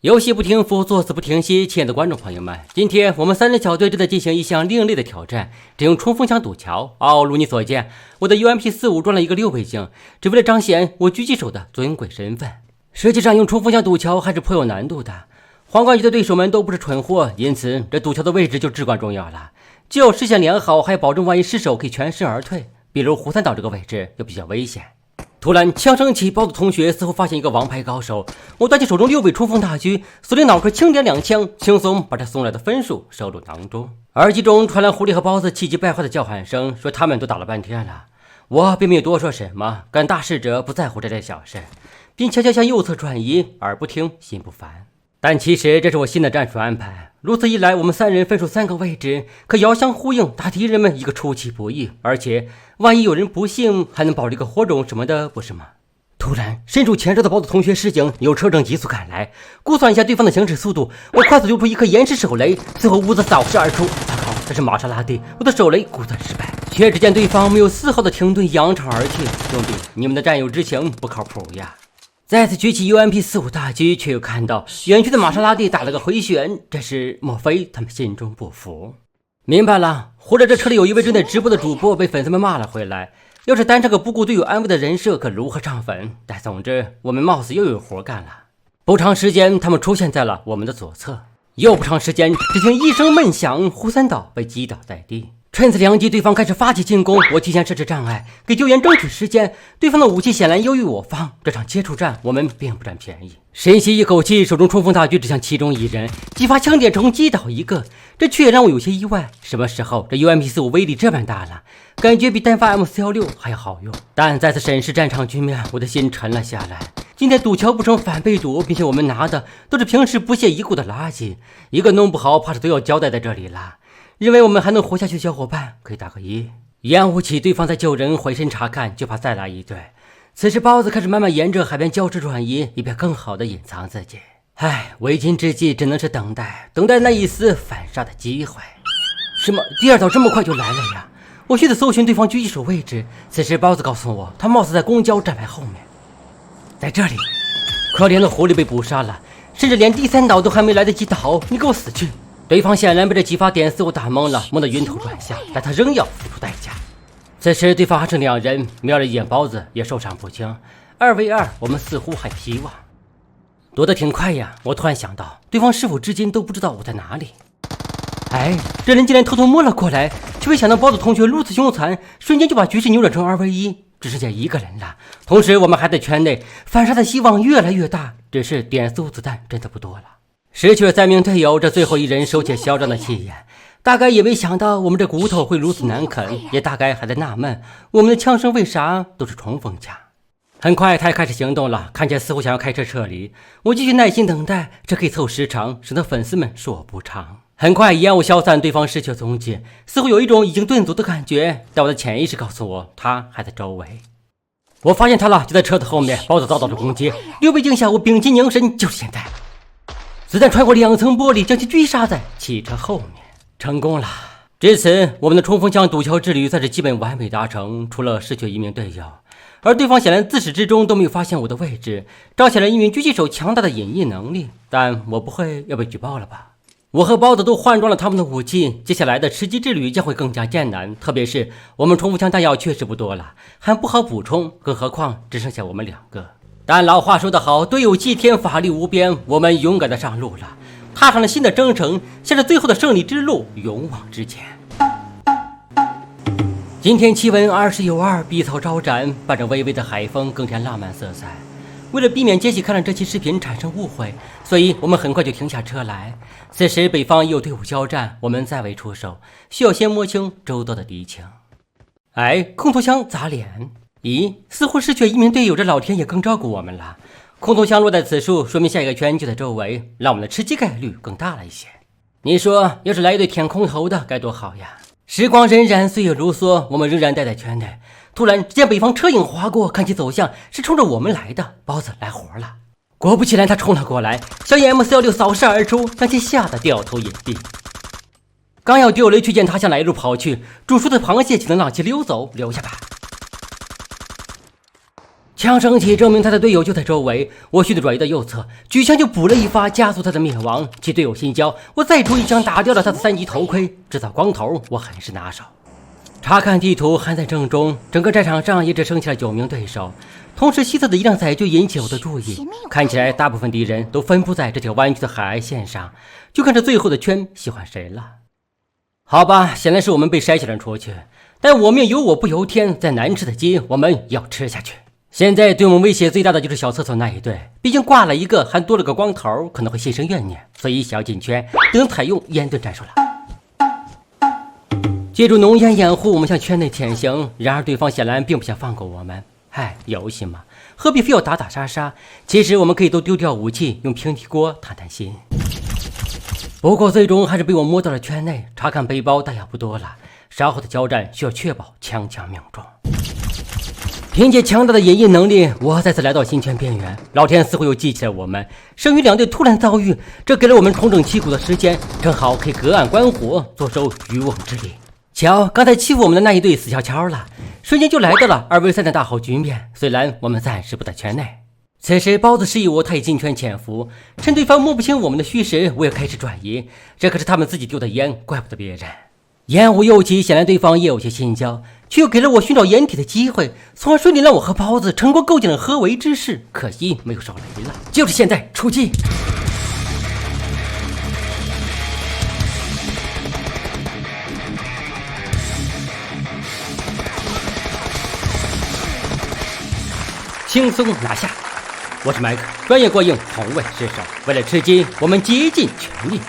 游戏不停服，作死不停息。亲爱的观众朋友们，今天我们三人小队正在进行一项另类的挑战，只用冲锋枪堵桥。如你所见，我的 UMP45 装了一个6倍镜，只为了彰显我狙击手的尊贵身份。实际上用冲锋枪堵桥还是颇有难度的。皇冠局的对手们都不是蠢货，因此这堵桥的位置就至关重要了。既要视线良好，还要保证万一失手可以全身而退。比如湖三岛这个位置就比较危险。突然枪声起，包子同学似乎发现一个王牌高手，我端起手中6倍冲锋大狙，锁定脑壳轻点2枪，轻松把他送来的分数收入囊中。耳机中传来狐狸和包子气急败坏的叫喊声，说他们都打了半天了。我并没有多说什么，干大事者不在乎这点小事，并悄悄向右侧转移，耳不听心不烦。但其实这是我新的战术安排，如此一来，我们三人分属3个位置，可遥相呼应，打敌人们一个出其不意，而且万一有人不幸，还能保留一个火种什么的，不是吗？突然身处前车的包子同学示警，有车正急速赶来，估算一下对方的行驶速度，我快速丢出一颗延时手雷，随后屋子扫射而出。靠，这是玛莎拉蒂，我的手雷估算失败，却只见对方没有丝毫的停顿，扬长而去。兄弟，你们的战友之情不靠谱呀！再次举起 UMP45 大狙，却又看到远去的玛莎拉蒂打了个回旋，这是莫非他们心中不服？明白了，或者这车里有一位正在直播的主播被粉丝们骂了回来，要是单这个不顾队友安危的人设，可如何上粉？但总之我们貌似又有活干了。不长时间，他们出现在了我们的左侧，又不长时间，只听一声闷响，湖三岛被击倒在地。趁此良机，对方开始发起进攻，我提前设置障碍，给救援争取时间。对方的武器显然优于我方，这场接触战我们并不占便宜。深吸一口气，手中冲锋大狙指向其中一人，几发枪点成功击倒一个，这却让我有些意外。什么时候这 UMP45 威力这般大了？感觉比单发 M416 还要好用。但再次审视战场局面，我的心沉了下来。今天堵桥不成反被堵，并且我们拿的都是平时不屑一顾的垃圾，一个弄不好怕是都要交代在这里了。认为我们还能活下去的小伙伴可以打个1。烟雾起，对方在救人，回身查看，就怕再来一队。此时包子开始慢慢沿着海边礁石转移，以便更好的隐藏自己。为今之计只能是等待那一丝反杀的机会。什么？第二岛这么快就来了呀？我须得搜寻对方狙击手位置。此时包子告诉我，他貌似在公交站牌后面，在这里。可怜的狐狸被捕杀了，甚至连第3岛都还没来得及倒，你给我死去！对方显然被这几发点4我打懵了，懵得晕头转向，但他仍要付出代价。此时对方还剩2人，瞄了一眼包子也受伤不轻，2v2，我们似乎还有希望。躲得挺快呀！我突然想到，对方是否至今都不知道我在哪里？这人竟然偷偷摸了过来，却没想到包子同学如此凶残，瞬间就把局势扭转成2v1，只剩下1个人了。同时我们还在圈内，反杀的希望越来越大，只是点4子弹真的不多了。失去了3名队友，这最后一人手起嚣张的气焰，大概也没想到我们这骨头会如此难啃，也大概还在纳闷我们的枪声为啥都是冲锋枪。很快他也开始行动了，看起来似乎想要开车撤离。我继续耐心等待，这可以凑时长，省得粉丝们说我不长。很快烟雾消散，对方失去了踪迹，似乎有一种已经遁走的感觉，但我的潜意识告诉我他还在周围。我发现他了，就在车子后面。包子遭到了攻击，6倍镜下我屏气凝神，就是现在。子弹穿过2层玻璃，将其狙杀在汽车后面，成功了。至此我们的冲锋枪堵桥之旅算是基本完美达成，除了失去1名队友，而对方显然自始至终都没有发现我的位置，彰显了1名狙击手强大的隐匿能力。但我不会要被举报了吧？我和包子都换装了他们的武器，接下来的吃鸡之旅将会更加艰难，特别是我们冲锋枪弹药确实不多了，还不好补充，更何况只剩下我们2个。但老话说得好，队友祭天，法力无边，我们勇敢的上路了，踏上了新的征程，向着最后的胜利之路勇往直前。今天气温20有2，碧草招展，伴着微微的海风，更添浪漫色彩。为了避免杰西看了这期视频产生误会，所以我们很快就停下车来。此时北方也有队伍交战，我们再未出手，需要先摸清周遭的敌情。空投枪砸脸。咦，似乎失去1名队友，这老天也更照顾我们了。空投枪落在此处，说明下一个圈就在周围，让我们的吃鸡概率更大了一些。你说要是来一队舔空投的该多好呀！时光荏苒，岁月如梭，我们仍然待在圈内。突然只见北方车影划过，看其走向是冲着我们来的。包子来活了，果不其然，他冲了过来，小野 M416 扫射而出，将其吓得掉头隐蔽。刚要丢雷，却见他向来路跑去，煮熟的螃蟹岂能让其溜走？留下吧。枪声起，证明他的队友就在周围。我迅速转移到右侧，举枪就补了一发，加速他的灭亡。其队友心焦，我再出一枪打掉了他的3级头盔。制造光头我很是拿手。查看地图还在正中，整个战场上也只剩下了9名对手。同时西侧的一辆载具引起我的注意，看起来大部分敌人都分布在这条弯曲的海岸线上，就看这最后的圈喜欢谁了。好吧，显然是我们被筛选了出去，但我命由我不由天，再难吃的鸡我们要吃下去。现在对我们威胁最大的就是小厕所那一队，毕竟挂了一个还多了个光头，可能会心生怨念，所以想要进圈只能采用烟盾战术了。借助浓烟掩护，我们向圈内潜行，然而对方显然并不想放过我们。嗨，游戏嘛，何必非要打打杀杀？其实我们可以都丢掉武器，用平底锅谈谈心。不过最终还是被我摸到了圈内，查看背包弹药不多了，稍后的交战需要确保枪枪命中。凭借强大的隐匿能力，我再次来到新圈边缘。老天似乎又记起了我们，剩余2队突然遭遇，这给了我们重整旗鼓的时间，正好可以隔岸观火，坐收渔翁之利。瞧，刚才欺负我们的那一队死翘翘了，瞬间就来到了2v3的大好局面。虽然我们暂时不在圈内，此时包子示意我他也进圈潜伏，趁对方摸不清我们的虚实，我也开始转移。这可是他们自己丢的烟，怪不得别人。烟雾又起，显然对方也有些心焦，却又给了我寻找掩体的机会，从而顺利让我和包子成功构建了合围之势。可惜没有手雷了，就是现在出击！轻松拿下！我是麦克，专业过硬，从未失手。为了吃鸡，我们竭尽全力。